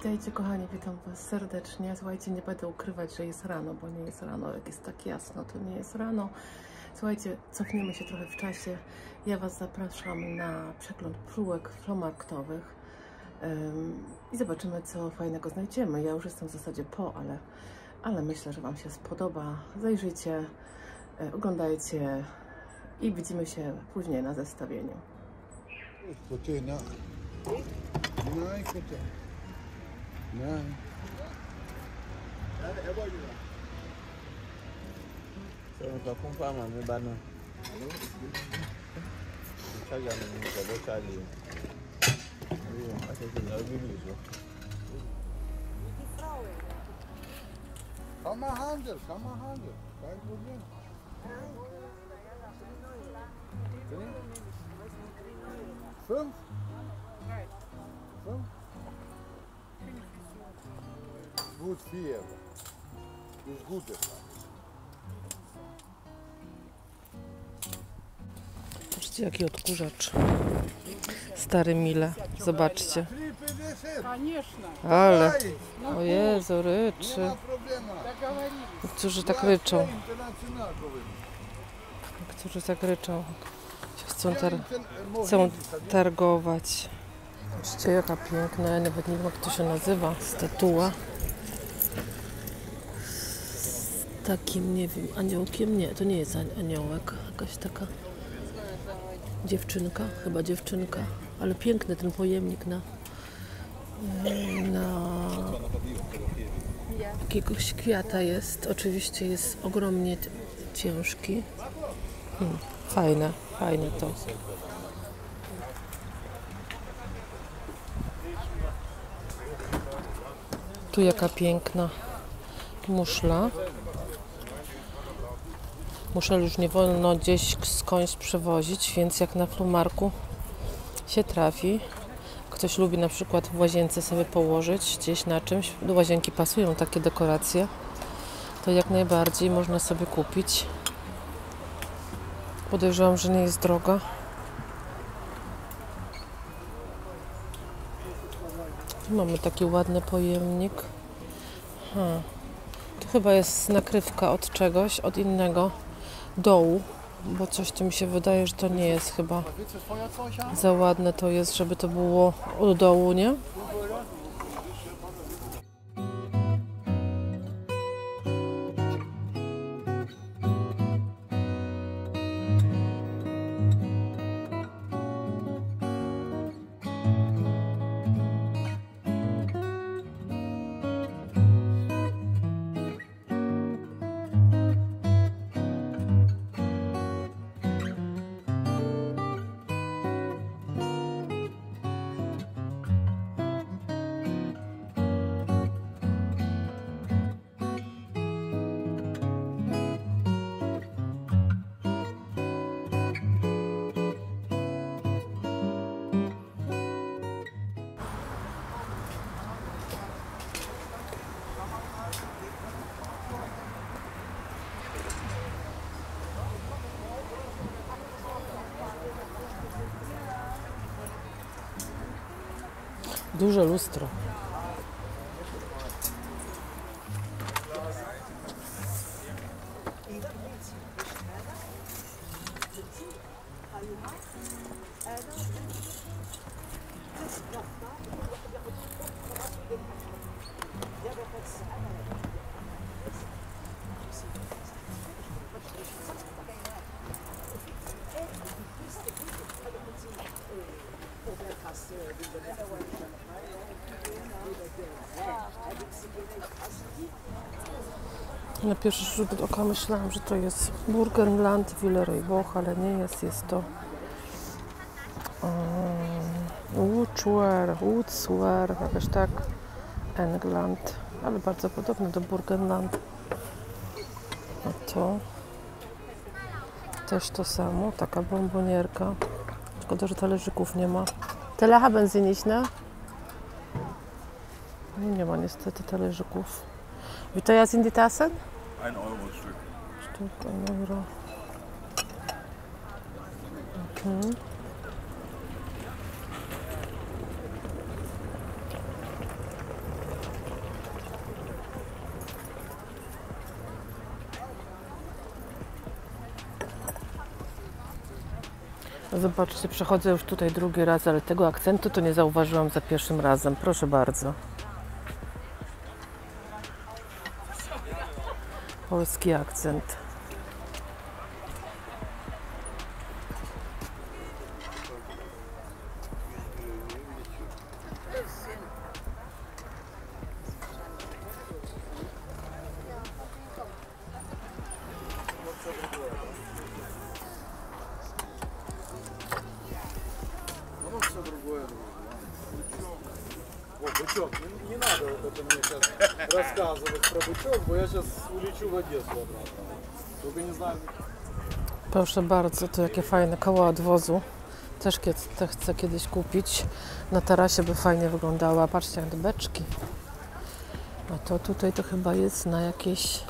Witajcie kochani, witam Was serdecznie. Słuchajcie, nie będę ukrywać, że jest rano, bo nie jest rano. Jak jest tak jasno, to nie jest rano. Słuchajcie, cofniemy się trochę w czasie. Ja Was zapraszam na przegląd półek flomarktowych i zobaczymy, co fajnego znajdziemy. Ja już jestem w zasadzie ale myślę, że Wam się spodoba. Zajrzyjcie, oglądajcie i widzimy się później na zestawieniu. Nej. Så kan comprar uma minha banana. Chega no meu cabelo, Charlie. Acho que não é isso. Kan man handel. Kein Problem. Fünf? Fünf? Gut, 4. To jest gute. Patrzcie, jaki odkurzacz. Stary Mile. Zobaczcie. Ale. O Jezu, ryczy. Niektórzy tak ryczą. Niektórzy tak ryczą. Chcą targować. Patrzcie, jaka piękna. Ja nawet nie wiem, jak to się nazywa. Statua. Takim, nie wiem, aniołkiem? Nie, to nie jest aniołek. Jakaś taka dziewczynka, chyba dziewczynka. Ale piękny ten pojemnik na jakiegoś kwiata jest. Oczywiście jest ogromnie ciężki. Fajne to. Tu jaka piękna muszla. Muszel już nie wolno gdzieś skądś przewozić, więc jak na flumarku się trafi, ktoś lubi na przykład w łazience sobie położyć gdzieś na czymś, do łazienki pasują takie dekoracje, to jak najbardziej można sobie kupić. Podejrzewam, że nie jest droga. Tu mamy taki ładny pojemnik. Tu chyba jest nakrywka od czegoś, od innego dołu, bo coś tu mi się wydaje, że to nie jest chyba za ładne to jest, żeby to było od dołu, nie? Duże lustro. Na pierwszy rzut oka myślałam, że to jest Burgenland, Villeroy-Boch, ale nie jest. Jest to Woodswear, jakoś tak, England, ale bardzo podobne do Burgenland. A to też to samo, taka bombonierka. Szkoda, że talerzyków nie ma. Tyle haben Sie nicht, ne? Nie ma niestety talerzyków. Wie teuer sind die Tassen? 1 Euro Stück. Stück 1 Euro. Zobaczcie, przechodzę już tutaj drugi raz, ale tego akcentu to nie zauważyłam za pierwszym razem. Proszę bardzo. Polski akcent. Бычок, не надо это мне сейчас рассказывать про бычок, bo ja сейчас улечу в Одессу обратно. Только не знаю. Proszę bardzo, to jakie fajne koła odwozu. Też chcę kiedyś kupić. Na tarasie by fajnie wyglądała. Patrzcie, jak beczki. A to tutaj to chyba jest na jakieś,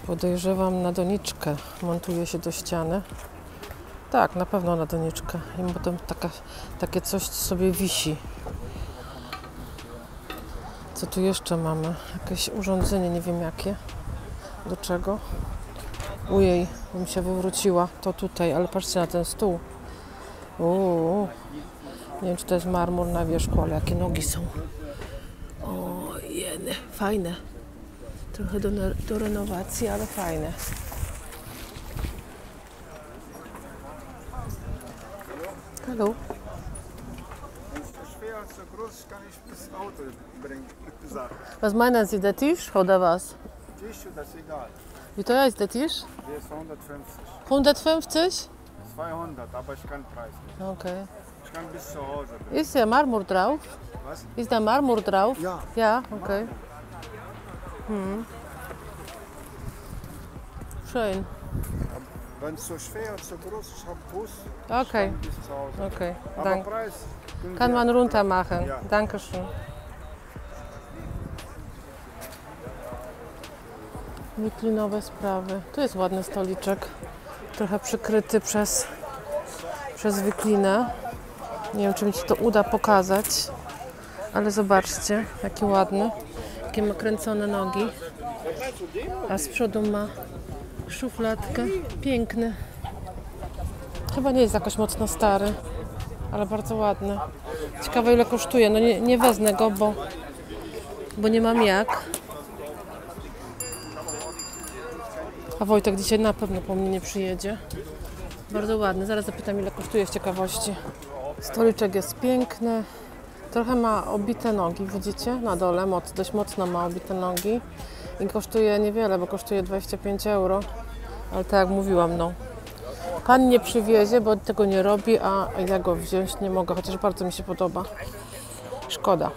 podejrzewam, na doniczkę. Montuje się do ściany. Tak, na pewno na doniczkę. I potem takie coś sobie wisi. Co tu jeszcze mamy? Jakieś urządzenie, nie wiem jakie. Do czego? Ujej, bym się wywróciła. To tutaj, ale patrzcie na ten stół. Nie wiem, czy to jest marmur na wierzchu, ale jakie nogi są. O, jeny, fajne. Trochę do renowacji, ale fajne. Hallo. Was meinen Sie, der Tisch oder was? Tisch, das ist egal. Wie teuer ist der Tisch? Der ist 150. 150? 200, aber ich kann Preis nicht. Okay. Ich kann bis zu Hause bringen. Ist der Marmor drauf? Was? Ist der Marmor drauf? Ja. Ja, okay. Schön. Wenn es so schwer und so groß ist, ich habe Bus. Okay. Ich kann bis zu Hause. Okay, Aber danke. Preis können Kann Sie- man runter machen. Ja. Dankeschön. Wiklinowe sprawy. Tu jest ładny stoliczek. Trochę przykryty przez wiklinę. Nie wiem, czy mi się to uda pokazać. Ale zobaczcie, jaki ładny. Jakie ma kręcone nogi. A z przodu ma szufladkę. Piękny. Chyba nie jest jakoś mocno stary, ale bardzo ładny. Ciekawe, ile kosztuje. No nie wezmę go, bo nie mam jak. A Wojtek dzisiaj na pewno po mnie nie przyjedzie. Bardzo ładny. Zaraz zapytam, ile kosztuje z ciekawości. Stoliczek jest piękny. Trochę ma obite nogi, widzicie? Na dole dość mocno ma obite nogi. I kosztuje niewiele, bo kosztuje 25 euro. Ale tak jak mówiłam, no. Pan nie przywiezie, bo tego nie robi, a ja go wziąć nie mogę, chociaż bardzo mi się podoba. Szkoda.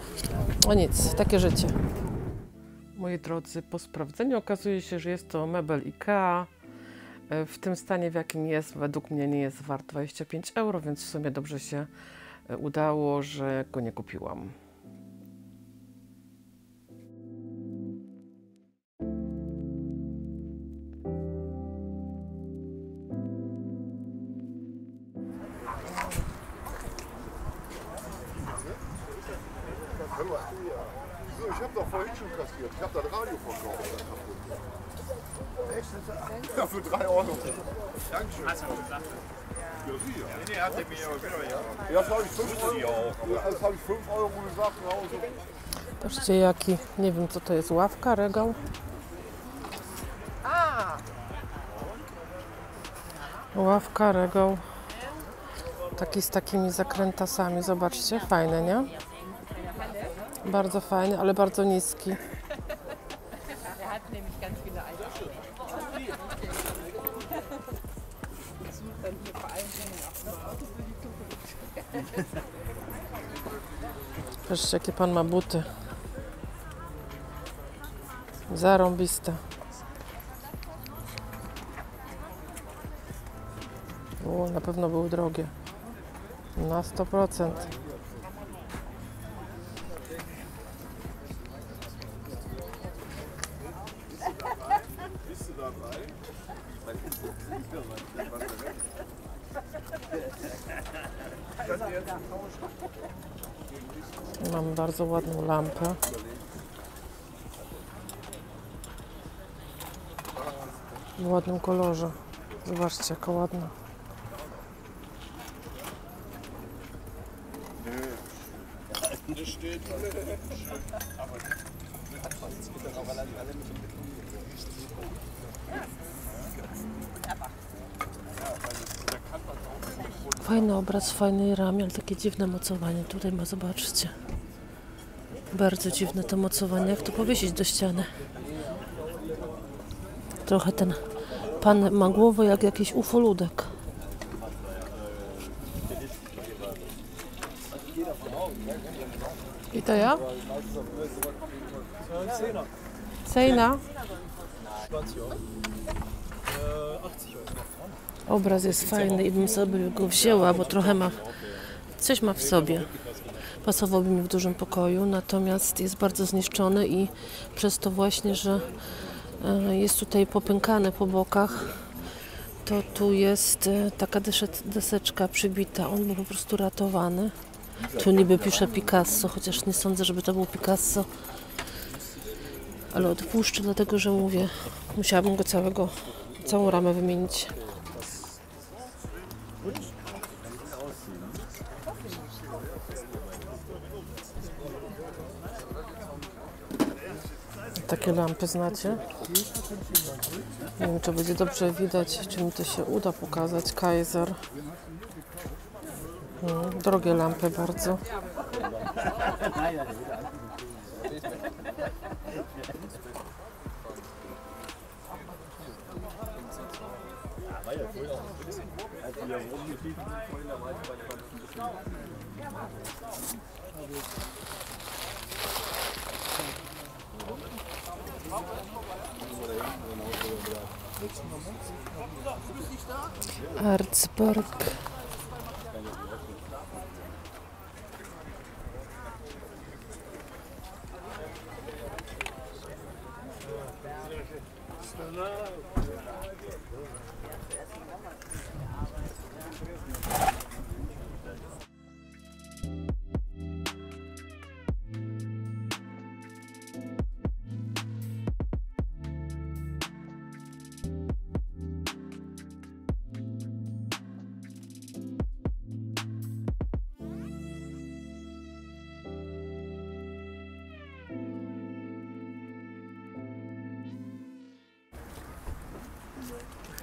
No nic, takie życie. Moi drodzy, po sprawdzeniu okazuje się, że jest to mebel IKEA. W tym stanie, w jakim jest, według mnie nie jest wart 25 euro, więc w sumie dobrze się udało, że go nie kupiłam. So, ich habe doch vorhin schon kassiert. Ich habe das Radio verkauft. Echt? Ja, für 3 Euro. Dankeschön. Hast du gesagt? Ja, Sie ja. Nee, hat der mir ja. Das habe ich 5 Euro. Das habe ich 5 Euro gesagt. Patrzcie, jaki, nie wiem co to jest, ławka, regał. Ławka, regał. Taki z takimi zakrętasami, zobaczcie, fajne, nie? Bardzo fajny, ale bardzo niski. Patrzcie, jakie pan ma buty. Zarąbiste. O, na pewno były drogie. Na 100%. Mam bardzo ładną lampę. W ładnym kolorze. Zobaczcie, jaka ładna. Das steht. Fajny obraz w fajnej ramie, ale takie dziwne mocowanie. Tutaj ma, zobaczcie. Bardzo dziwne to mocowanie. Jak to powiesić do ściany? Trochę ten pan ma głowę jak jakiś ufoludek. I to ja? Cena? Obraz jest fajny i bym sobie go wzięła, bo trochę ma, coś ma w sobie. Pasowałby mi w dużym pokoju, natomiast jest bardzo zniszczony i przez to właśnie, że jest tutaj popękane po bokach, to tu jest taka deseczka przybita. On był po prostu ratowany. Tu niby pisze Picasso, chociaż nie sądzę, żeby to był Picasso. Ale odpuszczę, dlatego że mówię, musiałabym go całą ramę wymienić. Takie lampy znacie? Nie wiem, czy będzie dobrze widać, czy mi to się uda pokazać. Kaiser. Drogie lampy bardzo. Arzberg.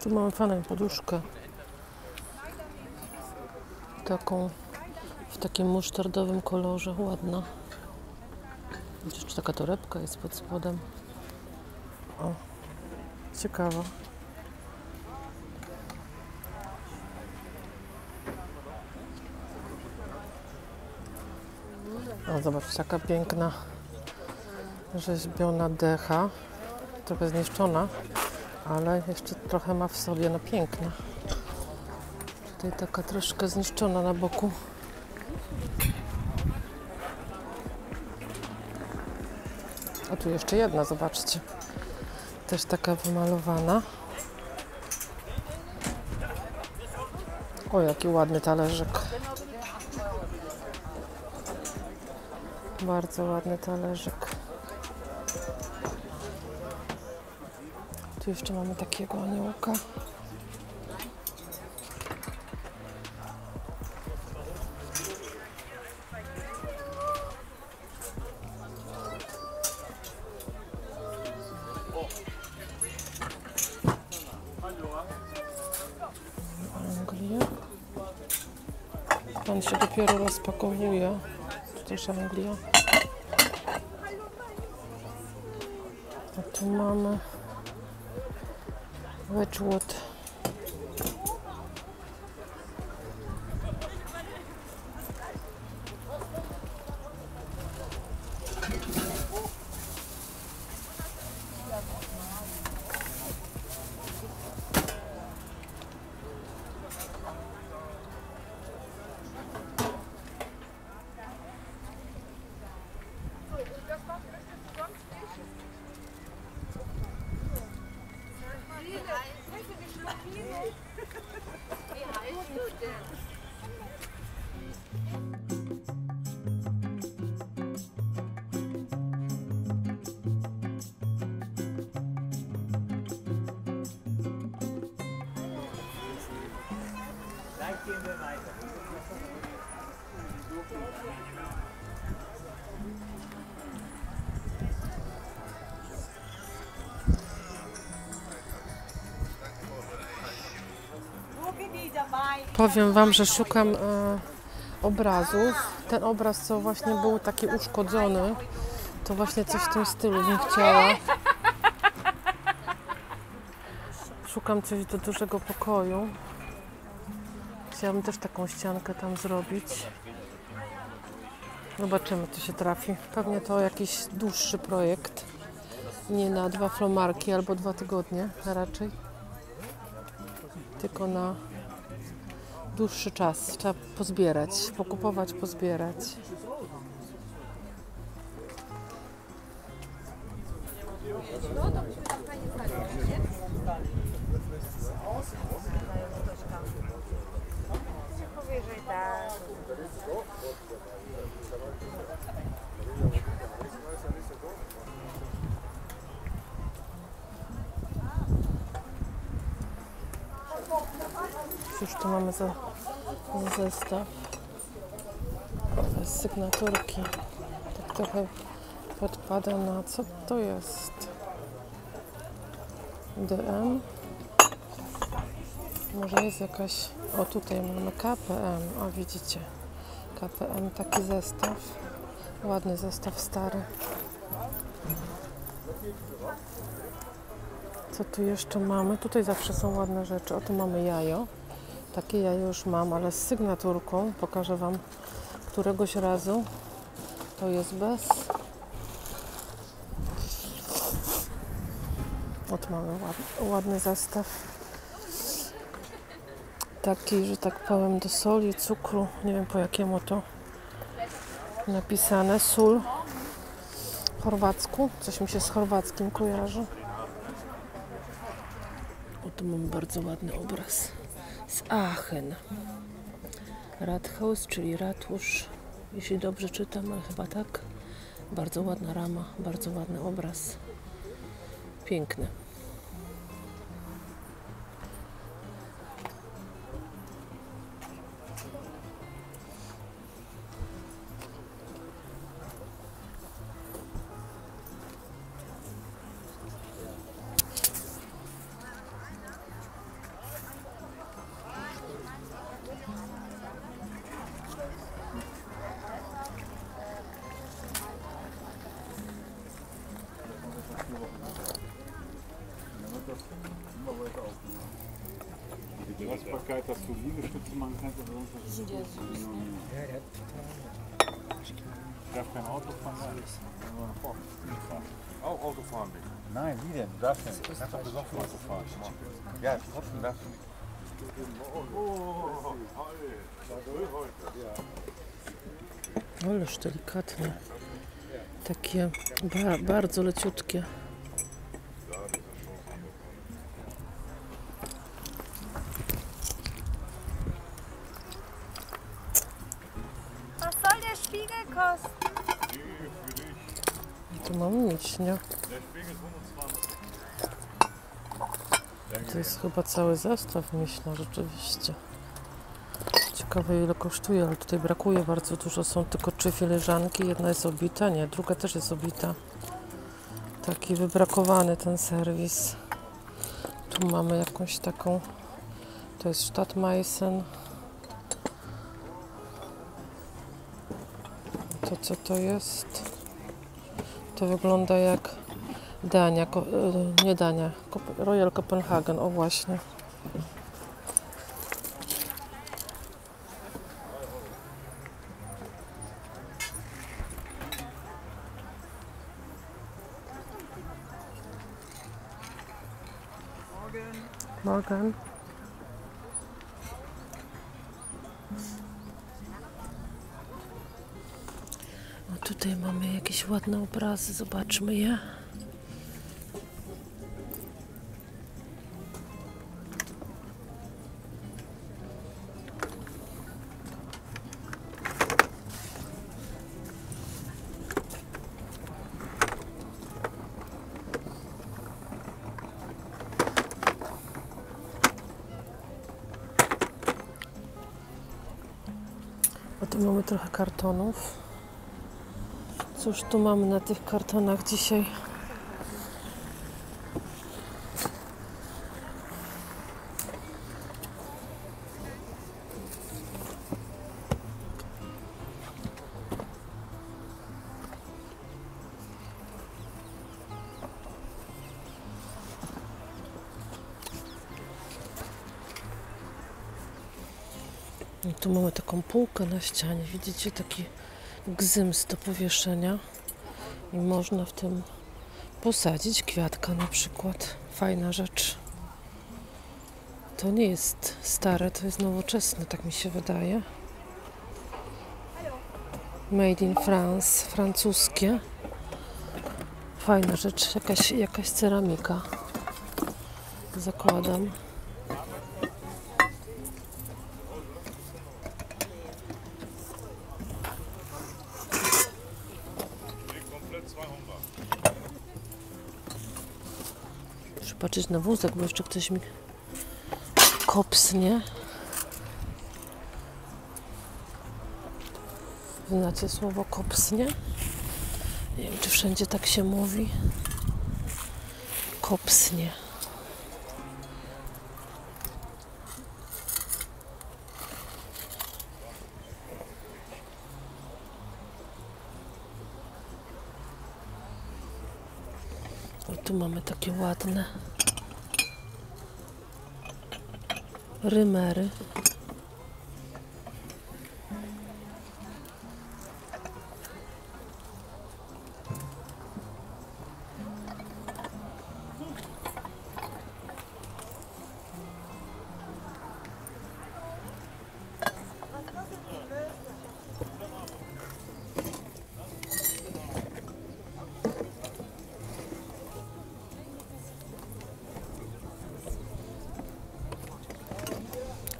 Tu mamy fajną poduszkę. Taką w takim musztardowym kolorze, ładna. Jeszcze taka torebka jest pod spodem. O, ciekawa. O, zobaczcie, taka piękna rzeźbiona decha. Trochę zniszczona, ale jeszcze trochę ma w sobie, no piękna. Tutaj taka troszkę zniszczona na boku. A tu jeszcze jedna, zobaczcie. Też taka wymalowana. O, jaki ładny talerzyk. Bardzo ładny talerzyk. Tu jeszcze mamy takiego aniołka. Anglia. Pan się dopiero rozpakowuje. Tu też Anglia. A tu mamy Wedgwood. Powiem Wam, że szukam obrazów. Ten obraz, co właśnie był taki uszkodzony, to właśnie coś w tym stylu bym chciała. Szukam coś do dużego pokoju. Chciałabym też taką ściankę tam zrobić. Zobaczymy, co się trafi. Pewnie to jakiś dłuższy projekt. Nie na 2 flomarki albo 2 tygodnie raczej. Tylko na dłuższy czas. Trzeba pozbierać, pokupować, pozbierać. Już tu mamy zestaw z sygnaturki. Tak trochę podpada na co to jest? DM. Może jest jakaś... O, tutaj mamy KPM. O, widzicie. KPM, taki zestaw. Ładny zestaw, stary. Co tu jeszcze mamy? Tutaj zawsze są ładne rzeczy. O, tu mamy jajo. Takie jajo już mam, ale z sygnaturką. Pokażę Wam któregoś razu. To jest bez. Oto mamy ładny zestaw. Taki, że tak powiem, do soli, cukru. Nie wiem, po jakiemu to napisane. Sól. Chorwacku. Coś mi się z chorwackim kojarzy. Oto mamy bardzo ładny obraz. Z Aachen. Rathaus, czyli ratusz. Jeśli dobrze czytam, ale chyba tak. Bardzo ładna rama, bardzo ładny obraz. Piękny. Was pakket dat voor liefde man kann, ich darf kein Auto fahren. Auch Auto fahren bitte. Nein, wie denn? Du darfst nicht. Du kannst doch besoffen Auto fahren. Ja, trotzdem darfst du nicht. Ależ delikatne. Takie bardzo leciutkie. Was soll der Spiegel kosten? Tu mam mieć, nie? To jest chyba cały zestaw miśna, rzeczywiście. Ciekawe, ile kosztuje, ale tutaj brakuje bardzo dużo. Są tylko 3 filiżanki. Jedna jest obita, nie, druga też jest obita. Taki wybrakowany ten serwis. Tu mamy jakąś taką... To jest Stadtmeissen. To co to jest? To wygląda jak Dania, nie Dania, Royal Copenhagen, o właśnie. Morgan. A tutaj mamy jakieś ładne obrazy, zobaczmy je. A tu mamy trochę kartonów. Cóż tu mamy na tych kartonach dzisiaj? I tu mamy taką półkę na ścianie. Widzicie, taki gzyms do powieszenia. I można w tym posadzić kwiatka na przykład. Fajna rzecz. To nie jest stare, to jest nowoczesne, tak mi się wydaje. Made in France, francuskie. Fajna rzecz, jakaś ceramika. Zakładam. Muszę patrzeć na wózek, bo jeszcze ktoś mi kopsnie. Znacie słowo kopsnie? Nie wiem, czy wszędzie tak się mówi. Kopsnie. O, tu mamy takie ładne rymery.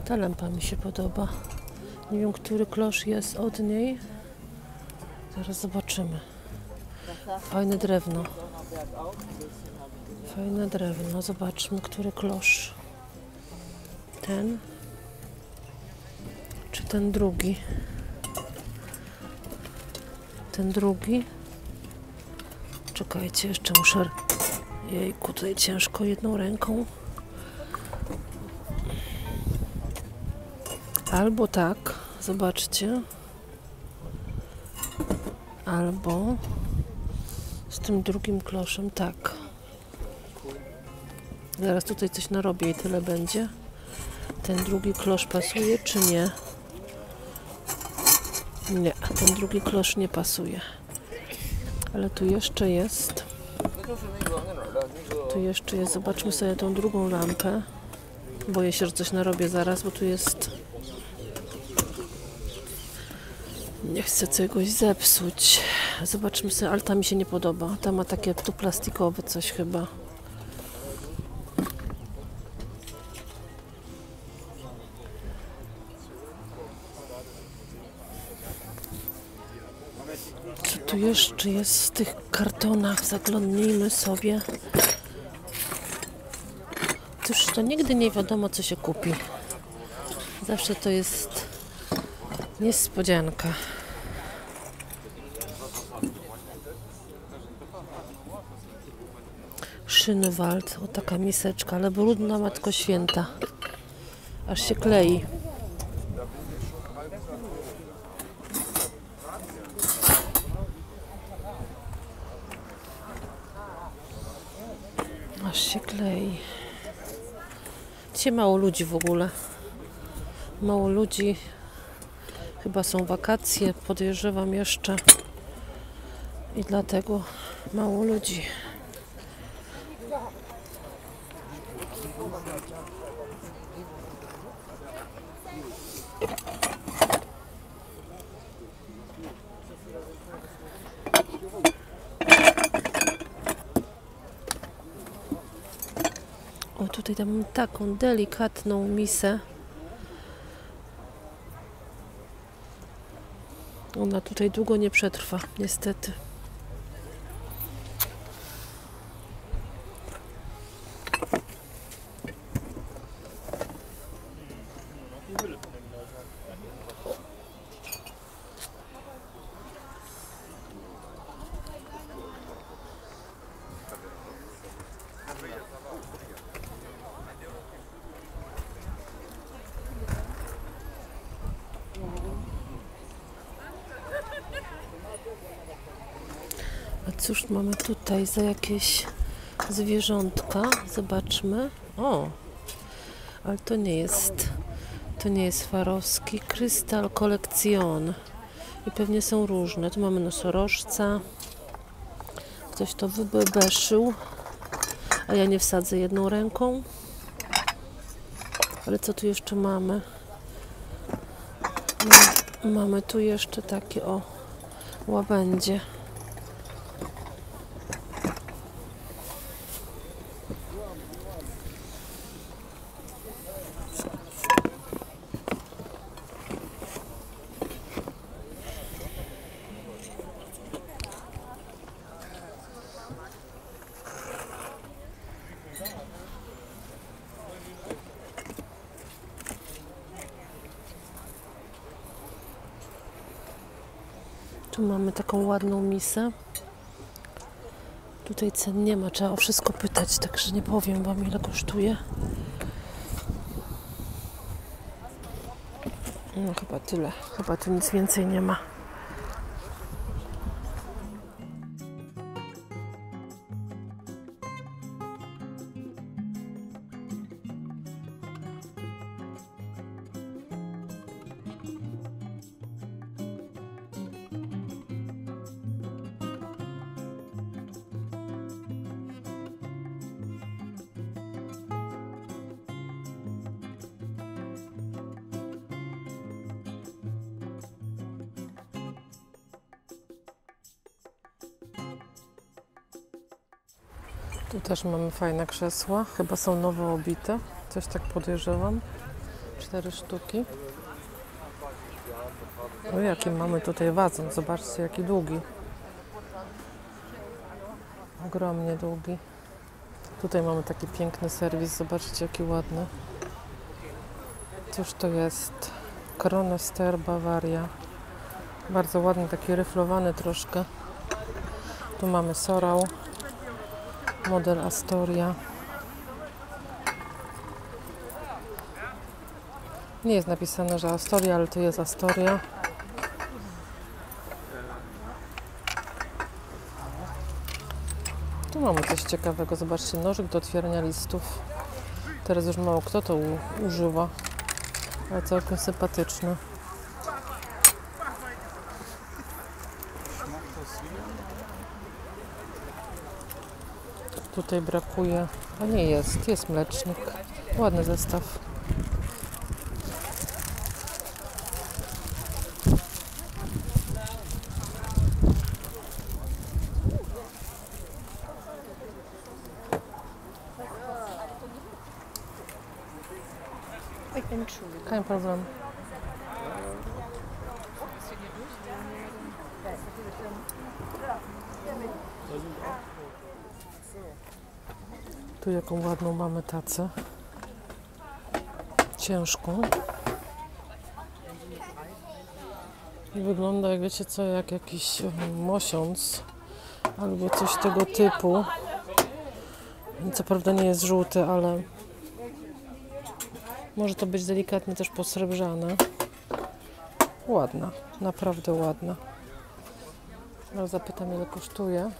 Ta lampa mi się podoba. Nie wiem, który klosz jest od niej. Zaraz zobaczymy. Fajne drewno. Fajne drewno. Zobaczmy, który klosz. Ten. Czy ten drugi? Ten drugi. Czekajcie, jeszcze muszę... Jejku, tutaj ciężko jedną ręką. Albo tak, zobaczcie. Albo z tym drugim kloszem, tak. Zaraz tutaj coś narobię i tyle będzie. Ten drugi klosz pasuje, czy nie? Nie, ten drugi klosz nie pasuje. Ale tu jeszcze jest. Tu jeszcze jest. Zobaczmy sobie tą drugą lampę. Boję się, że coś narobię zaraz, bo tu jest... Nie chcę czegoś zepsuć. Zobaczmy sobie, ale ta mi się nie podoba. Ta ma takie tu plastikowe coś chyba. Co tu jeszcze jest w tych kartonach? Zaglądnijmy sobie. Cóż, to nigdy nie wiadomo, co się kupi. Zawsze to jest niespodzianka. Szynwald, o taka miseczka, ale brudna, Matko Święta. Aż się klei. Aż się klei. Dzisiaj mało ludzi w ogóle. Mało ludzi. Chyba są wakacje, podejrzewam jeszcze. I dlatego mało ludzi. O, tutaj mam taką delikatną misę. Ona tutaj długo nie przetrwa, niestety. A cóż mamy tutaj za jakieś zwierzątka? Zobaczmy. O, ale to nie jest Swarovski. Krystal Collection. I pewnie są różne. Tu mamy nosorożca. Ktoś to wybeszył. A ja nie wsadzę jedną ręką. Ale co tu jeszcze mamy? Mamy tu jeszcze takie o łabędzie. Tu mamy taką ładną misę. Tutaj cen nie ma, trzeba o wszystko pytać, także nie powiem wam, ile kosztuje. No chyba tyle, chyba tu nic więcej nie ma. Tu też mamy fajne krzesła, chyba są nowo obite, coś tak podejrzewam. 4 sztuki. O, jaki mamy tutaj wazon, zobaczcie jaki długi. Ogromnie długi. Tutaj mamy taki piękny serwis, zobaczcie jaki ładny. Cóż to jest? Kronester Bavaria. Bardzo ładny, taki ryflowany troszkę. Tu mamy Sorał. Model Astoria. Nie jest napisane, że Astoria, ale to jest Astoria. Tu mamy coś ciekawego. Zobaczcie, nożyk do otwierania listów. Teraz już mało kto to używa, ale całkiem sympatyczny. Tutaj brakuje, a nie jest mlecznik. Ładny zestaw. Kein Problem. Tu jaką ładną mamy tacę. Ciężką. I wygląda, jak wiecie co, jak jakiś mosiąc albo coś tego typu. Co prawda nie jest żółty, ale może to być delikatnie też posrebrzane. Ładna, naprawdę ładna. Teraz zapytam, ile kosztuje.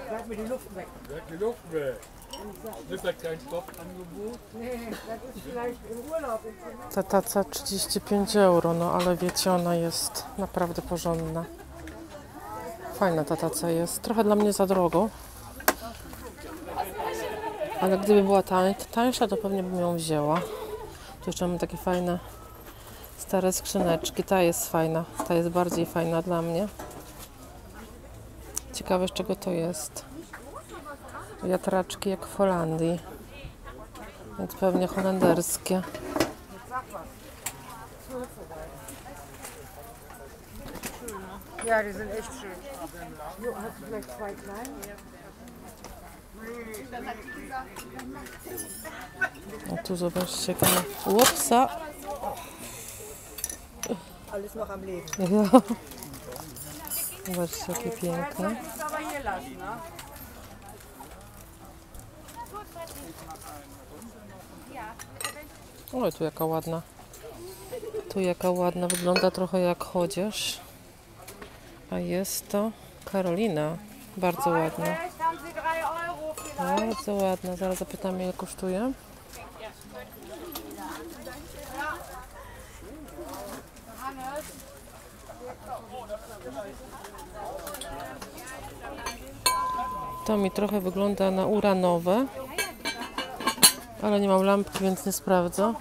Bleib mir die Luft weg. Bleib die Luft weg. Ist das kein Stoppangebot? Nee, das ist vielleicht im Urlaub. Ta taca 35 euro, no ale wiecie, ona jest naprawdę porządna. Fajna ta taca jest. Trochę dla mnie za drogo. Ale gdyby była tańsza, to pewnie bym ją wzięła. Tu jeszcze mamy takie fajne stare skrzyneczki. Ta jest fajna. Ta jest bardziej fajna dla mnie. Ciekawe, z czego to jest. Wiatraczki jak w Holandii. Więc pewnie holenderskie. Ja, die sind echt schön. Du hast vielleicht zwei kleine? A tu zobaczcie, łopsa. Alles noch am Leben. Ja. Zobaczcie, jakie piękne. O, tu jaka ładna. Tu jaka ładna. Wygląda trochę jak chociaż. A jest to Karolina. Bardzo ładna. Bardzo ładna. Zaraz zapytam, ile kosztuje. To mi trochę wygląda na uranowe, ale nie mam lampki, więc nie sprawdzę.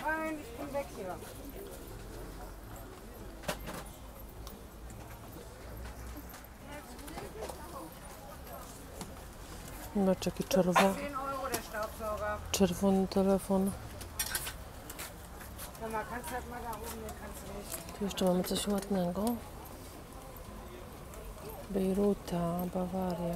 Zobacz, jaki czerwony telefon. Tu jeszcze mamy coś ładnego. Bejruta, Bawaria.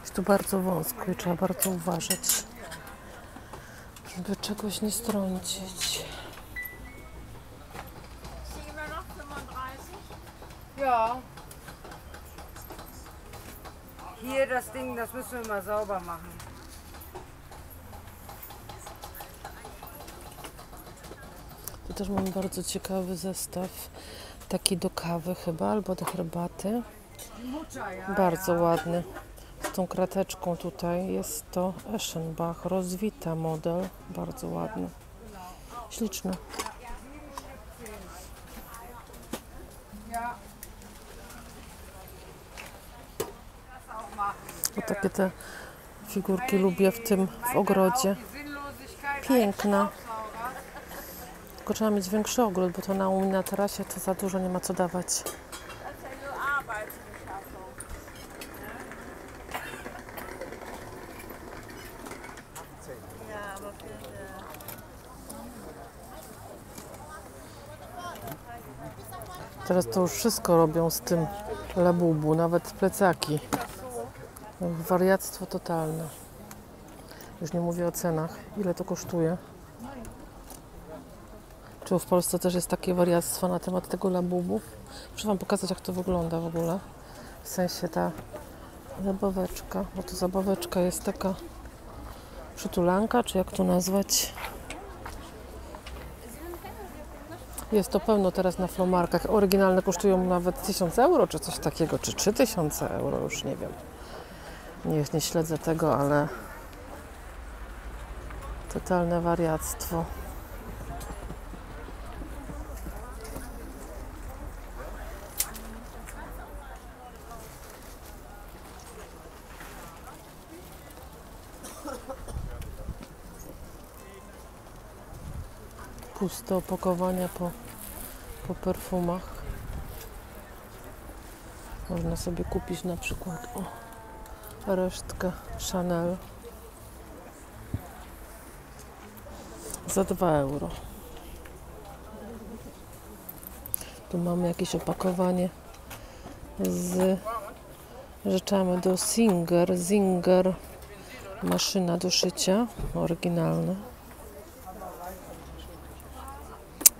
Jest tu bardzo wąsko i trzeba bardzo uważać, żeby czegoś nie strącić. Ja. Hier das Ding, das müssen wir mal sauber machen. Tu też mamy bardzo ciekawy zestaw, taki do kawy chyba, albo do herbaty. Bardzo ładny. Z tą krateczką tutaj jest to Eschenbach, rozwita model, bardzo ładny. Śliczny. O, takie te figurki lubię w ogrodzie. Piękna. Tylko trzeba mieć większy ogród, bo to na tarasie to za dużo nie ma co dawać. Teraz to już wszystko robią z tym Labubu, nawet plecaki. Wariactwo totalne. Już nie mówię o cenach, ile to kosztuje. Czy w Polsce też jest takie wariactwo na temat tego Labubu? Muszę Wam pokazać, jak to wygląda w ogóle. W sensie ta zabaweczka, bo to zabaweczka jest taka przytulanka, czy jak to nazwać? Jest to pełno teraz na flomarkach. Oryginalne kosztują nawet 1000 euro, czy coś takiego, czy 3000 euro, już nie wiem. Nie śledzę tego, ale totalne wariactwo. Puste opakowania po perfumach. Można sobie kupić na przykład resztkę Chanel za 2 euro. Tu mamy jakieś opakowanie z rzeczami do Singer maszyna do szycia, oryginalna.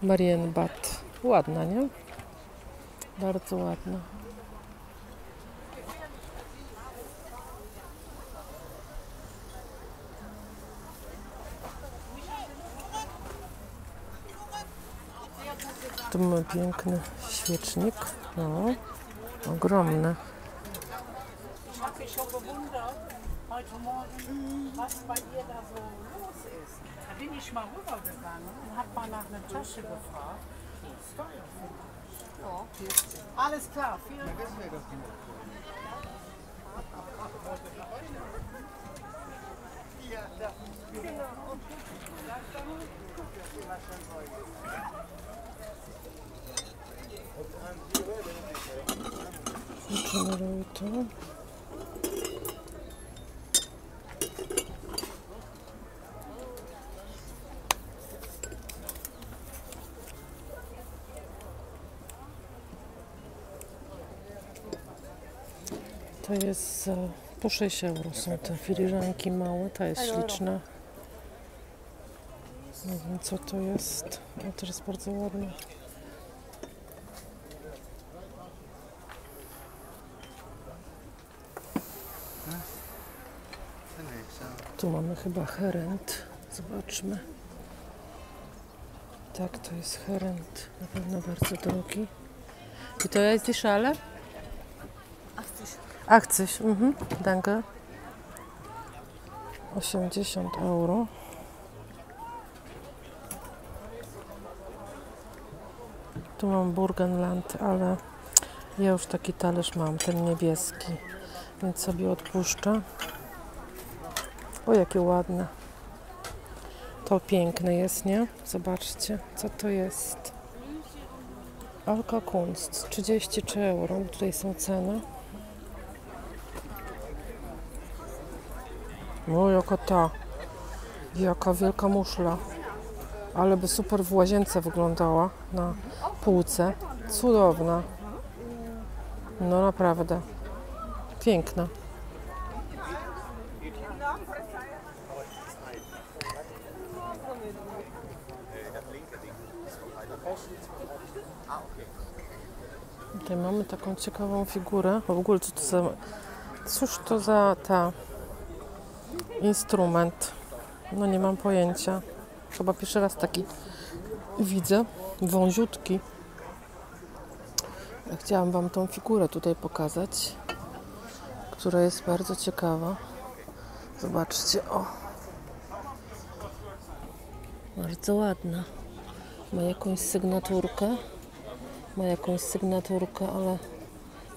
Marienbad. Ładna, nie? Bardzo ładna. Tu mamy piękny świecznik. No, ogromny. Heute Morgen, was bei ihr da so los ist. Da bin ich mal rübergegangen und habe mal nach einer Tasche gefragt. Ist teuer für mich. Ja. Alles klar, vielen Dank. Zaczynamy to. To jest po 6 euro są te filiżanki małe, ta jest śliczna. Nie wiem, co to jest. O, też jest bardzo ładne. Tu mamy chyba herent. Zobaczmy. Tak, to jest herent. Na pewno bardzo drogi. I to jest die Schale? 80. Danke. 80 euro. Tu mam Burgenland, ale ja już taki talerz mam, ten niebieski, więc sobie odpuszczę. O, jakie ładne. To piękne jest, nie? Zobaczcie, co to jest. Alka Kunst, 33 euro, tutaj są ceny. O, jaka wielka muszla. Ale by super w łazience wyglądała na półce. Cudowna. No naprawdę. Piękna. Tutaj mamy taką ciekawą figurę. W ogóle co to za... Cóż to za instrument? No nie mam pojęcia. Chyba pierwszy raz taki widzę. Wąziutki. Ja chciałam wam tą figurę tutaj pokazać, która jest bardzo ciekawa. Zobaczcie, o. Bardzo ładna. Ma jakąś sygnaturkę. Ale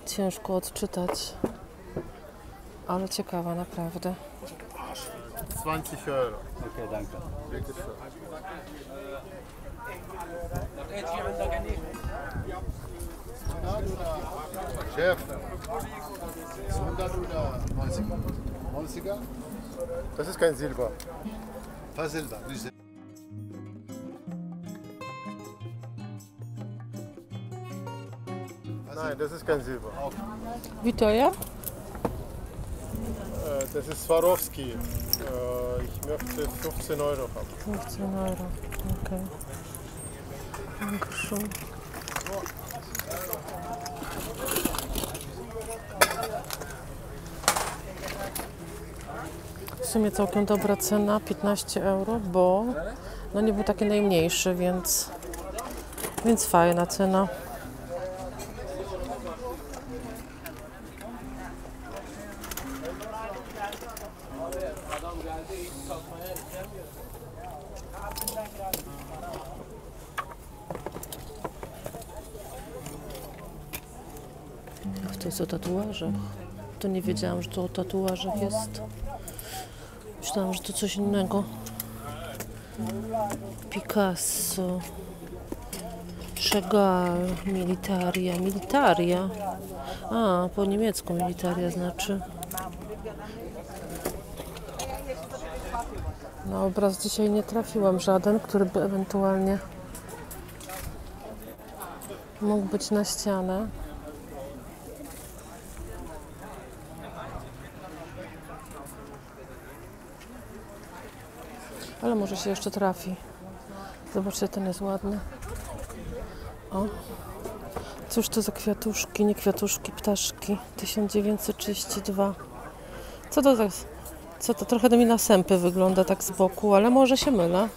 ciężko odczytać. Ale ciekawa, naprawdę. 20 euro. Okay, danke. Chef, 100 oder 90? 90er? Das ist kein Silber. Was Silber? Nein, das ist kein Silber. Witoja? Das ist Swarovski. Ich möchte 15 Euro haben. 15 euro, okej. Dankeschön. W sumie całkiem dobra cena, 15 euro, bo no nie był taki najmniejszy, więc fajna cena. To jest o tatuażach. To nie wiedziałam, że to o tatuażach jest. Myślałam, że to coś innego. Picasso. Chagall. Militaria. A, po niemiecku militaria znaczy. Na obraz dzisiaj nie trafiłam żaden, który by ewentualnie mógł być na ścianę. Ale może się jeszcze trafi. Zobaczcie, ten jest ładny. O. Cóż to za kwiatuszki? Nie kwiatuszki, ptaszki. 1932. Co to za... Co to? Trochę mi na sępy wygląda tak z boku, ale może się mylę.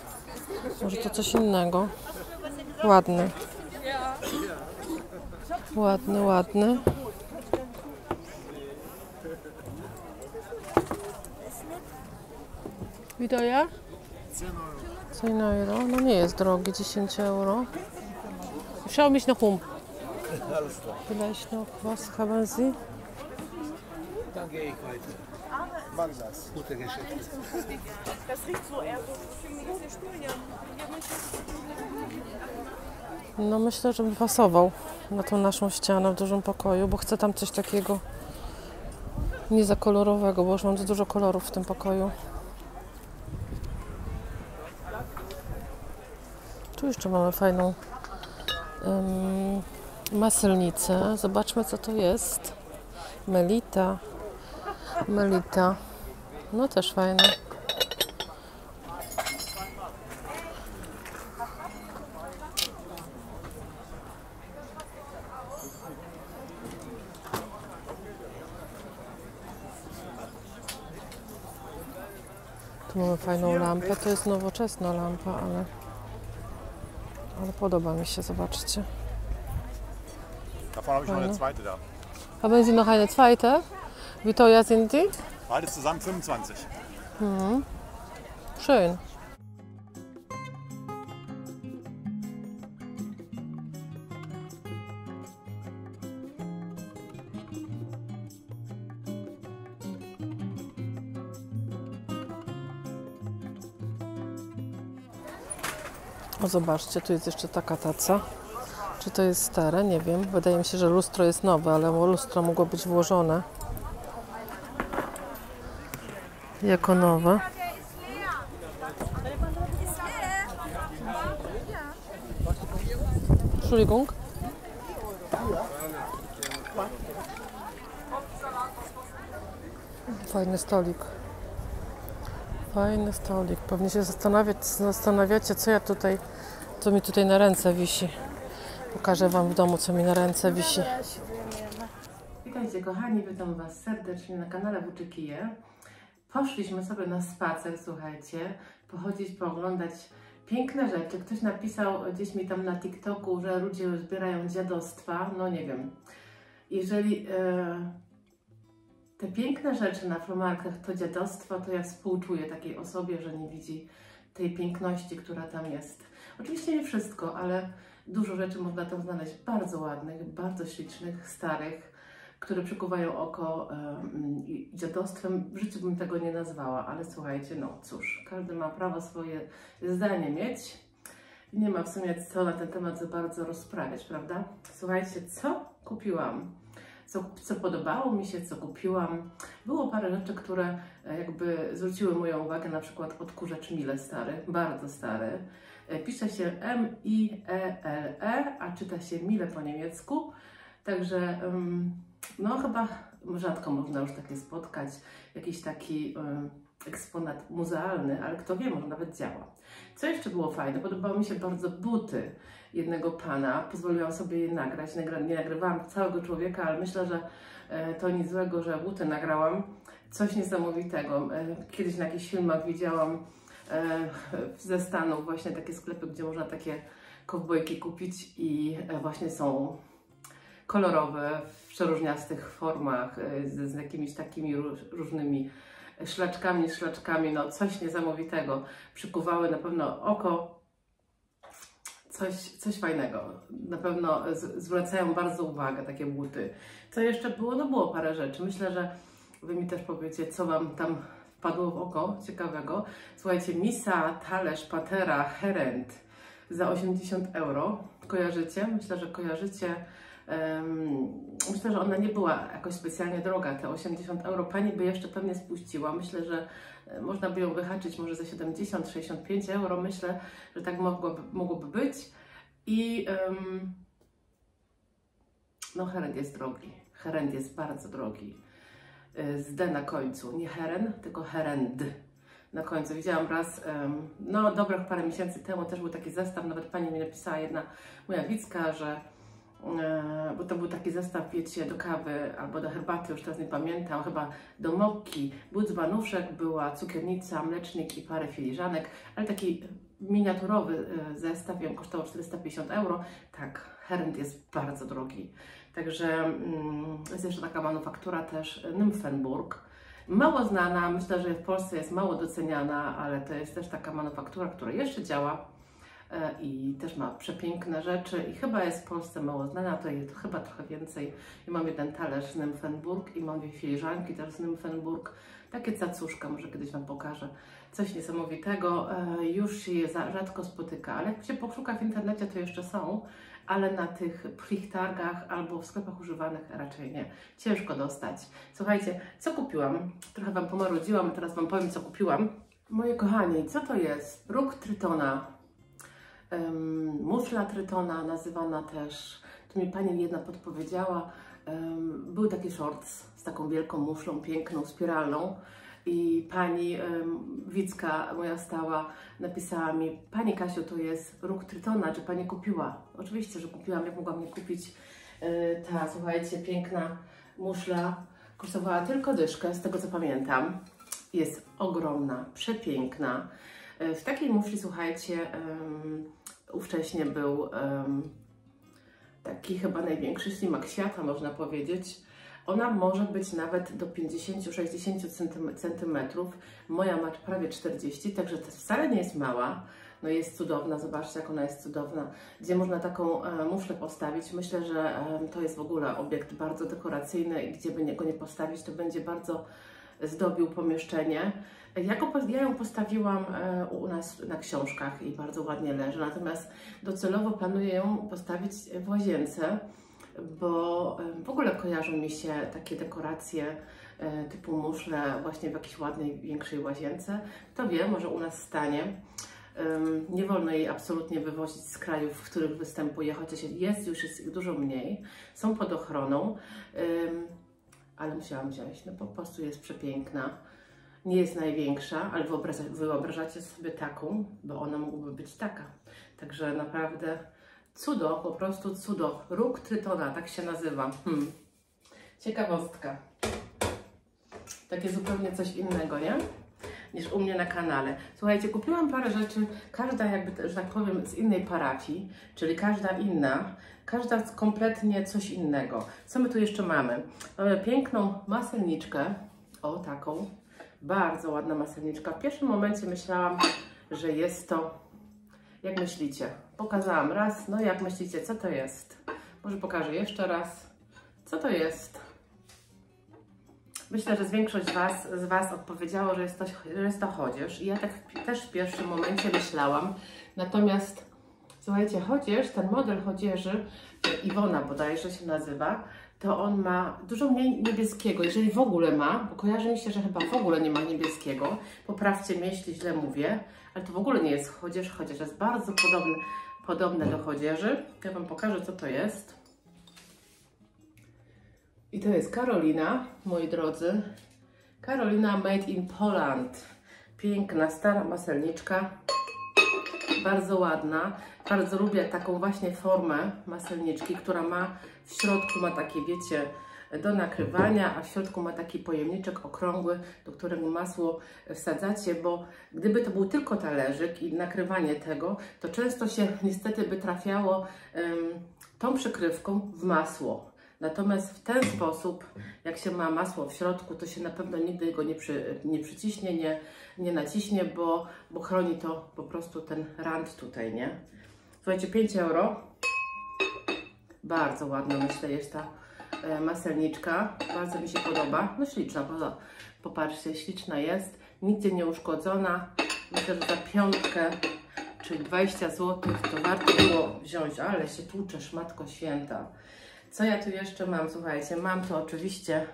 Może to coś innego. Ładny. Ładny. Widoja? 10 euro. No nie jest drogi, 10 euro. Schau mich noch um. Vielleicht noch was haben Sie? Dann gehe ich weiter. Magnus. Gute Geschichte. No myślę, że by pasował na tą naszą ścianę w dużym pokoju, bo chcę tam coś takiego nie za kolorowego, bo już mam za dużo kolorów w tym pokoju. Tu jeszcze mamy fajną maselnicę. Zobaczmy, co to jest. Melita. No też fajne. Mamy fajną lampę. To jest nowoczesna lampa, ale podoba mi się, zobaczcie. Davon habe ich noch eine zweite da. Haben Sie noch eine zweite? Wie teuer sind die? Beides zusammen 25. Schön. O, zobaczcie, tu jest jeszcze taka taca. Czy to jest stare? Nie wiem. Wydaje mi się, że lustro jest nowe, ale lustro mogło być włożone jako nowe. Entschuldigung. Fajny stolik. Fajny stolik. Pewnie się zastanawiacie, co mi tutaj na ręce wisi. Pokażę Wam w domu, co mi na ręce wisi. Witajcie kochani, witam Was serdecznie na kanale Włóczykije. Poszliśmy sobie na spacer, słuchajcie, pochodzić, pooglądać piękne rzeczy. Ktoś napisał gdzieś mi tam na TikToku, że ludzie zbierają dziadostwa. No nie wiem. Jeżeli te piękne rzeczy na flomarkach to dziadostwo, to ja współczuję takiej osobie, że nie widzi tej piękności, która tam jest. Oczywiście nie wszystko, ale dużo rzeczy można tam znaleźć bardzo ładnych, bardzo ślicznych, starych, które przykuwają oko dziadostwem. W życiu bym tego nie nazwała, ale słuchajcie, no cóż, każdy ma prawo swoje zdanie mieć. Nie ma w sumie co na ten temat za bardzo rozprawiać, prawda? Słuchajcie, co kupiłam? Co podobało mi się, co kupiłam. Było parę rzeczy, które jakby zwróciły moją uwagę, na przykład odkurzacz Miele stary, bardzo stary. Pisze się M-I-E-L-E, a czyta się Miele po niemiecku. Także no chyba rzadko można już takie spotkać. Jakiś taki eksponat muzealny, ale kto wie, może nawet działa. Co jeszcze było fajne? Podobały mi się bardzo buty jednego pana. Pozwoliłam sobie je nagrać. Nie nagrywałam całego człowieka, ale myślę, że to nic złego, że buty nagrałam. Coś niesamowitego. Kiedyś na jakichś filmach widziałam ze Stanów właśnie takie sklepy, gdzie można takie kowbojki kupić i właśnie są kolorowe, w przeróżniastych formach, z jakimiś takimi różnymi szlaczkami, no coś niesamowitego. Przykuwały na pewno oko, coś fajnego. Na pewno zwracają bardzo uwagę takie buty. Co jeszcze było? No było parę rzeczy. Myślę, że Wy mi też powiecie, co Wam tam wpadło w oko ciekawego. Słuchajcie, misa, talerz, patera, herend za 80 €. Kojarzycie? Myślę, że kojarzycie. Myślę, że ona nie była jakoś specjalnie droga, te 80 €. Pani by jeszcze pewnie spuściła. Myślę, że można by ją wyhaczyć może za 70-65 €. Myślę, że tak mogłoby być. I no herend jest drogi. Herend jest bardzo drogi. Z D na końcu. Nie heren, tylko herend na końcu. Widziałam raz, no dobrych parę miesięcy temu też był taki zestaw, nawet pani mi napisała, jedna moja widzka, że bo to był taki zestaw, wiecie, do kawy albo do herbaty, już teraz nie pamiętam, chyba do mokki. Był dzbanuszek, była cukiernica, mlecznik i parę filiżanek, ale taki miniaturowy zestaw, ją kosztował 450 €. Tak, herend jest bardzo drogi. Także jest jeszcze taka manufaktura też, Nymphenburg. Mało znana, myślę, że w Polsce jest mało doceniana, ale to jest też taka manufaktura, która jeszcze działa i też ma przepiękne rzeczy i chyba jest w Polsce mało znana, to jest chyba trochę więcej. Ja mam jeden talerz z Nymphenburg i mam dwie filiżanki też z Nymphenburg. Takie cacuszka, może kiedyś Wam pokażę. Coś niesamowitego, już się je rzadko spotyka, ale jak się poszuka w internecie, to jeszcze są, ale na tych targach albo w sklepach używanych raczej nie. Ciężko dostać. Słuchajcie, co kupiłam? Trochę Wam pomarudziłam, teraz Wam powiem, co kupiłam. Moje kochani, co to jest? Róg trytona. Muszla trytona, nazywana też. Tu mi pani jedna podpowiedziała. Były takie shorts z taką wielką muszlą, piękną, spiralną. I pani widzka moja stała napisała mi: Pani Kasiu, to jest róg trytona, czy Pani kupiła? Oczywiście, że kupiłam, jak mogłam nie kupić. Słuchajcie, piękna muszla kosztowała tylko dyszkę, z tego co pamiętam. jest ogromna, przepiękna. W takiej muszli, słuchajcie, ówcześnie był taki chyba największy ślimak świata, można powiedzieć. Ona może być nawet do 50-60 cm. Moja ma prawie 40, także to wcale nie jest mała. No jest cudowna, zobaczcie jak ona jest cudowna. Gdzie można taką muszlę postawić? Myślę, że to jest w ogóle obiekt bardzo dekoracyjny i gdzie by go nie postawić, to będzie bardzo zdobił pomieszczenie. Ja ją postawiłam u nas na książkach i bardzo ładnie leży, natomiast docelowo planuję ją postawić w łazience, bo w ogóle kojarzą mi się takie dekoracje typu muszle właśnie w jakiejś ładnej, większej łazience. Kto wie, może u nas stanie. Nie wolno jej absolutnie wywozić z krajów, w których występuje, chociaż już jest ich dużo mniej. Są pod ochroną, ale musiałam wziąć. No po prostu jest przepiękna. Nie jest największa, ale wyobrażacie sobie taką, bo ona mogłaby być taka. Także naprawdę cudo, po prostu cudo. Róg Trytona, tak się nazywa. Ciekawostka. Takie zupełnie coś innego, nie? Niż u mnie na kanale. Słuchajcie, kupiłam parę rzeczy, każda jakby, że tak powiem, z innej parafii, czyli każda inna, każda kompletnie coś innego. Co my tu jeszcze mamy? Mamy piękną maselniczkę, o taką, bardzo ładna maselniczka. W pierwszym momencie myślałam, że jest to, jak myślicie? Pokazałam raz, no jak myślicie, co to jest? Może pokażę jeszcze raz, co to jest? Myślę, że większość z Was odpowiedziało, że jest to chodzież. I ja tak też w pierwszym momencie myślałam. Natomiast, słuchajcie, chodzież, ten model chodzieży, Iwona bodajże się nazywa, to on ma dużo mniej niebieskiego, jeżeli w ogóle ma, bo kojarzy mi się, że chyba w ogóle nie ma niebieskiego. Poprawcie mnie, jeśli źle mówię, ale to w ogóle nie jest chodzież, chociaż jest bardzo podobne do chodzieży. Ja Wam pokażę, co to jest. I to jest Karolina, moi drodzy. Karolina Made in Poland. Piękna, stara maselniczka. Bardzo ładna. Bardzo lubię taką właśnie formę maselniczki, która ma w środku takie, wiecie, do nakrywania, a w środku ma taki pojemniczek okrągły, do którego masło wsadzacie, bo gdyby to był tylko talerzyk i nakrywanie tego, to często się niestety by trafiało tą przykrywką w masło. Natomiast w ten sposób, jak się ma masło w środku, to się na pewno nigdy go nie przyciśnie, nie naciśnie, bo chroni to po prostu ten rand tutaj, nie? Słuchajcie, 5 €. Bardzo ładna, myślę, jest ta maselniczka. Bardzo mi się podoba. No śliczna, popatrzcie, śliczna jest. Nigdzie nie uszkodzona. Myślę, że za 5, czyli 20 zł, to warto było wziąć. Ale się tłuczesz, Matko Święta. Co ja tu jeszcze mam? Słuchajcie, mam tu oczywiście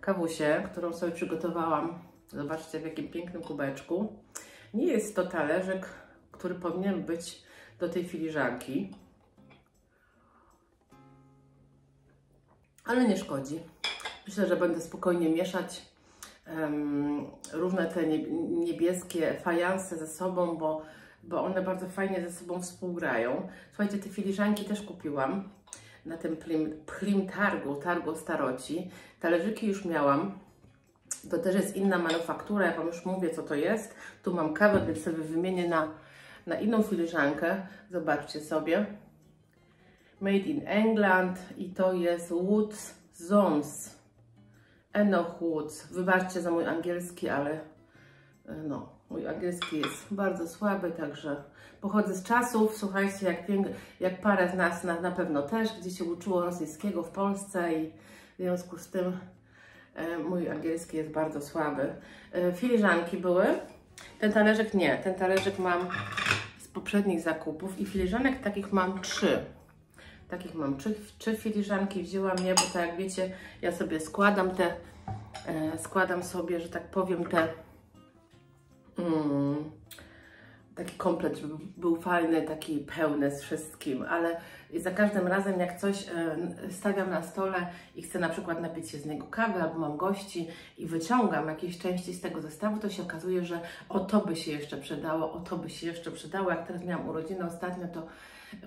kawusię, którą sobie przygotowałam. Zobaczcie, w jakim pięknym kubeczku. Nie jest to talerzyk, który powinien być do tej filiżanki. Ale nie szkodzi. Myślę, że będę spokojnie mieszać różne te niebieskie fajanse ze sobą, bo one bardzo fajnie ze sobą współgrają. Słuchajcie, te filiżanki też kupiłam na tym targu Staroci. Talerzyki już miałam. To też jest inna manufaktura, ja Wam już mówię, co to jest. Tu mam kawę, więc sobie wymienię na inną filiżankę. Zobaczcie sobie. Made in England i to jest Woods Zones. Enoch Woods. Wybaczcie za mój angielski, ale no, mój angielski jest bardzo słaby, także pochodzę z czasów, słuchajcie, jak parę z nas na pewno też, gdzie się uczyło rosyjskiego w Polsce i w związku z tym mój angielski jest bardzo słaby. Filiżanki były. Ten talerzyk nie. Ten talerzyk mam z poprzednich zakupów i filiżanek takich mam 3. Takich mam 3 filiżanki. Wzięłam je, bo tak jak wiecie, ja sobie składam sobie, że tak powiem, taki komplet, żeby był fajny, taki pełny z wszystkim, ale za każdym razem jak coś stawiam na stole i chcę na przykład napić się z niego kawy albo mam gości i wyciągam jakieś części z tego zestawu, to się okazuje, że o to by się jeszcze przydało, o to by się jeszcze przydało. Jak teraz miałam urodziny ostatnio, to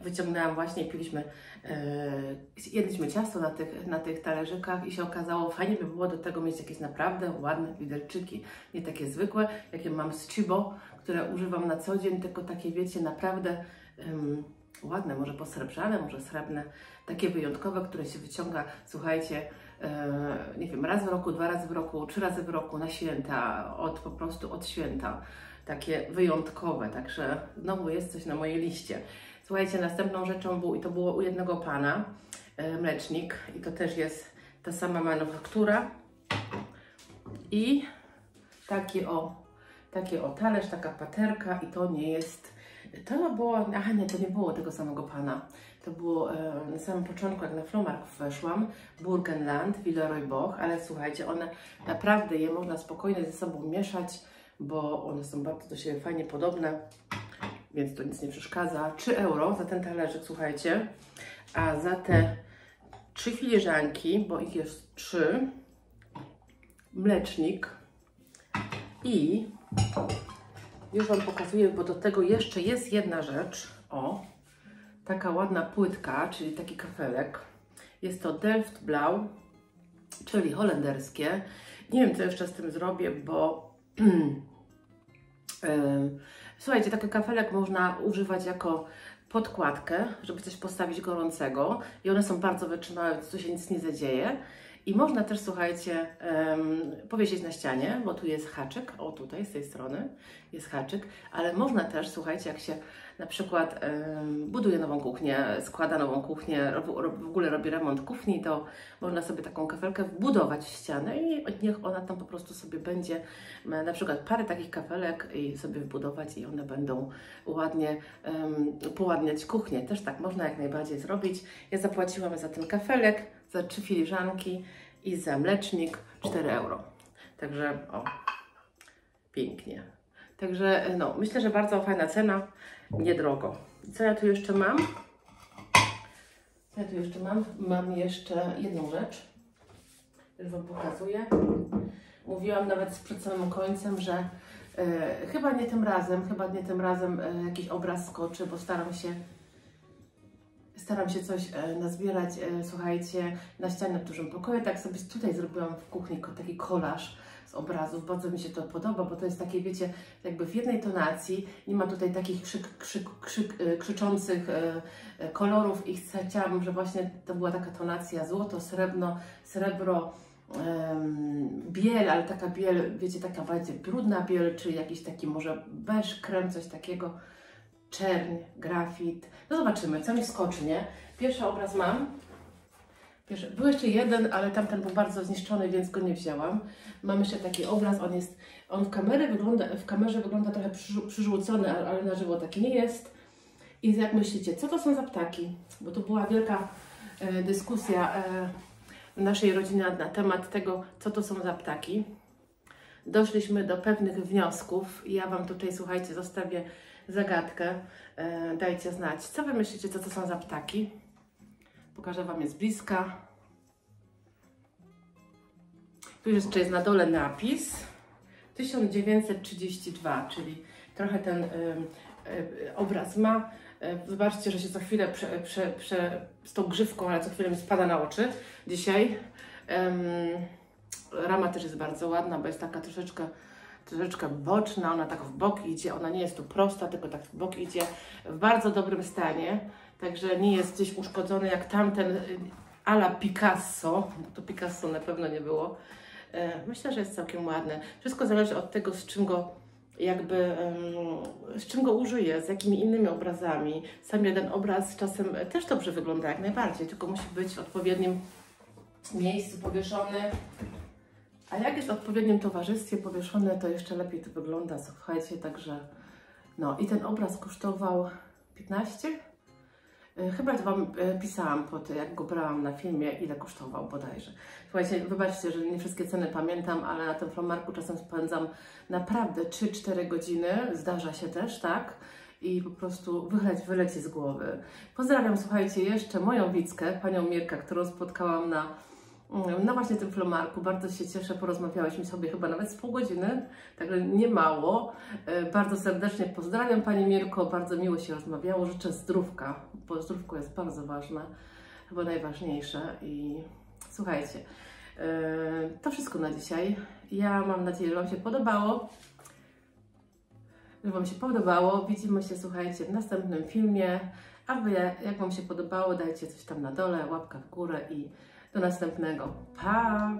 wyciągnęłam właśnie i jedliśmy ciasto na tych talerzykach i się okazało, fajnie by było do tego mieć jakieś naprawdę ładne widelczyki, nie takie zwykłe, jakie mam z Chibo, które używam na co dzień, tylko takie, wiecie, naprawdę ładne, może posrebrzane, może srebrne, takie wyjątkowe, które się wyciąga, słuchajcie, nie wiem, raz w roku, 2 razy w roku, 3 razy w roku, na święta, po prostu od święta, takie wyjątkowe, także znowu jest coś na mojej liście. Słuchajcie, następną rzeczą i to było u jednego pana, mlecznik, i to też jest ta sama manufaktura i taki o talerz, taka paterka i to nie jest, to było, aha nie, to nie było tego samego pana, to było na samym początku, jak na Flohmarkt weszłam, Burgenland, Villeroy Boch, ale słuchajcie, one naprawdę je można spokojnie ze sobą mieszać, bo one są bardzo do siebie fajnie podobne, więc to nic nie przeszkadza. 3 euro za ten talerzyk, słuchajcie, a za te 3 filiżanki, bo ich jest 3, mlecznik i już Wam pokazuję, bo do tego jeszcze jest jedna rzecz, o, taka ładna płytka, czyli taki kafelek, jest to Delft Blauw, czyli holenderskie. Nie wiem, co jeszcze z tym zrobię, bo słuchajcie, taki kafelek można używać jako podkładkę, żeby coś postawić gorącego i one są bardzo wytrzymałe, więc tu się nic nie zadzieje. I można też, słuchajcie, powiesić na ścianie, bo tu jest haczyk, o tutaj z tej strony jest haczyk, ale można też, słuchajcie, jak się na przykład buduje nową kuchnię, składa nową kuchnię, w ogóle robi remont kuchni, to można sobie taką kafelkę wbudować w ścianę i niech ona tam po prostu sobie będzie, na przykład parę takich kafelek i sobie wbudować i one będą ładnie poładniać kuchnię. Też tak można jak najbardziej zrobić. Ja zapłaciłam za ten kafelek, za 3 filiżanki i za mlecznik 4 euro. Także o, pięknie. Także no, myślę, że bardzo fajna cena, niedrogo. Co ja tu jeszcze mam? Co ja tu jeszcze mam? Mam jeszcze jedną rzecz. Już Wam pokazuję. Mówiłam nawet przed samym końcem, że chyba nie tym razem jakiś obraz skoczy, bo staram się coś nazbierać, słuchajcie, na ścianie w dużym pokoju. Tak sobie tutaj zrobiłam w kuchni taki kolaż z obrazów. Bardzo mi się to podoba, bo to jest takie, wiecie, jakby w jednej tonacji. Nie ma tutaj takich krzyczących kolorów i chciałabym, żeby właśnie to była taka tonacja złoto, srebro, biel, ale taka biel, wiecie, taka bardziej brudna biel, czy jakiś taki może beż, krem, coś takiego. Czerń, grafit. No zobaczymy, co mi skoczy, nie? Pierwszy obraz mam. Był jeszcze jeden, ale tamten był bardzo zniszczony, więc go nie wzięłam. Mam jeszcze taki obraz, on w kamerze wygląda trochę przyrzucony, ale na żywo taki nie jest. I jak myślicie, co to są za ptaki? Bo tu była wielka dyskusja w naszej rodzinie na temat tego, co to są za ptaki. Doszliśmy do pewnych wniosków i ja Wam tutaj, słuchajcie, zostawię zagadkę. Dajcie znać, co Wy myślicie, co to są za ptaki. Pokażę Wam je z bliska. Tu jeszcze jest na dole napis 1932, czyli trochę ten obraz ma. Zobaczcie, że się co chwilę z tą grzywką, ale co chwilę mi spada na oczy dzisiaj. Rama też jest bardzo ładna, bo jest taka troszeczkę boczna, ona tak w bok idzie, ona nie jest tu prosta, tylko tak w bok idzie, w bardzo dobrym stanie, także nie jest gdzieś uszkodzony jak tamten a la Picasso, to Picasso na pewno nie było. Myślę, że jest całkiem ładne. Wszystko zależy od tego, z czym go użyję, z jakimi innymi obrazami. Sam jeden obraz czasem też dobrze wygląda, jak najbardziej, tylko musi być w odpowiednim miejscu powieszony. A jak jest w odpowiednim towarzystwie powieszone, to jeszcze lepiej to wygląda, słuchajcie, także no i ten obraz kosztował 15. Chyba Wam pisałam po tym, jak go brałam na filmie, ile kosztował bodajże. Słuchajcie, wybaczcie, że nie wszystkie ceny pamiętam, ale na tym flomarku czasem spędzam naprawdę 3-4 godziny, zdarza się też, tak? I po prostu wyleci z głowy. Pozdrawiam, słuchajcie, jeszcze moją Wickę, panią Mirkę, którą spotkałam na właśnie tym flomarku. Bardzo się cieszę, porozmawiałyśmy sobie chyba nawet z pół godziny, także nie mało. Bardzo serdecznie pozdrawiam Pani Mirko, bardzo miło się rozmawiało. Życzę zdrówka, bo zdrówko jest bardzo ważne, chyba najważniejsze. I słuchajcie, to wszystko na dzisiaj. Ja mam nadzieję, że Wam się podobało. Widzimy się, słuchajcie, w następnym filmie. A Wy, jak Wam się podobało, dajcie coś tam na dole, łapka w górę i do następnego. Pa!